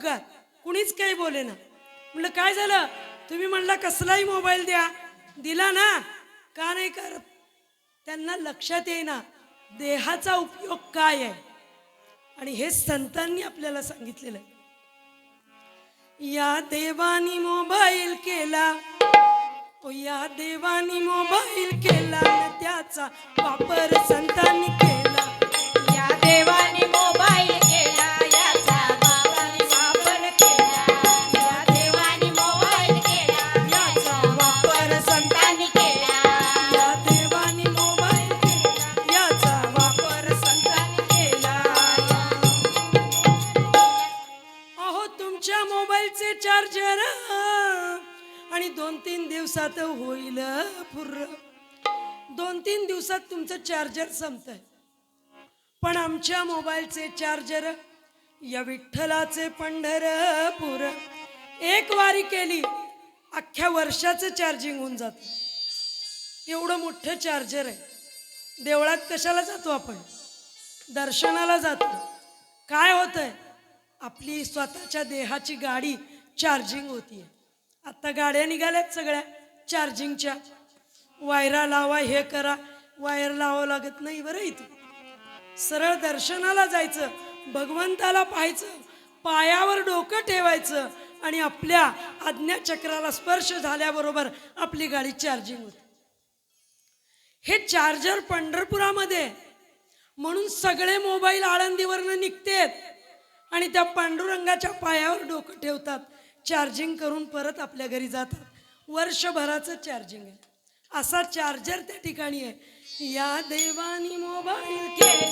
अपघात, कुणीच काही बोले ना. म्हणलं काय झालं, तुम्ही म्हणला कसलाही मोबाईल द्या, दिला ना, का नाही करत. त्यांना लक्षात येईना देहाचा उपयोग काय आहे. आणि हे संतांनी आपल्याला सांगितलेलं आहे. या देवानी मोबाईल केला, ओ या देवानी मोबाईल केला, त्याचा वापर संतांनी केला. या देवाने मोबाईल केला, याचा वापर केला. या देवाने मोबाईल केला, याचा वापर संतांनी केला. या देवानी मोबाईल केला, याचा वापर संतांनी केला. अहो तुमच्या मोबाईलचे चार्जर आणि 2-3 दिवसात होईल पुर्र. 2-3 दिवसात तुमचं चार्जर संपतंय. पण आमच्या मोबाईलचे चार्जर या विठ्ठलाचे पंढरपूर, एक वारी केली अख्ख्या वर्षाचं चार्जिंग होऊन जातं. एवढं मोठं चार्जर आहे. देवळात कशाला जातो आपण, दर्शनाला जातो. काय होतंय, आपली स्वतःच्या देहाची गाडी चार्जिंग होतीये. आता गाड्या निघाल्यात सगळ्या चार्जिंगच्या. वायरा लावा, हे करा, वायर लावावं लागत नाही बरं. इथं सरळ दर्शनाला जायचं, भगवंताला पाहायचं, पायावर डोकं ठेवायचं आणि आपल्या आज्ञाचक्राला स्पर्श झाल्याबरोबर आपली गाडी चार्जिंग होते. हे चार्जर पंढरपुरामध्ये, म्हणून सगळे मोबाईल आळंदीवरनं निघतेत आणि त्या पांडुरंगाच्या पायावर डोकं ठेवतात, चार्जिंग करून परत आपल्या घरी जातात. वर्षभराचं चार्जिंग आहे. असा चार्जर त्या ठिकाणी आहे. या देवानी मोबाईल केला,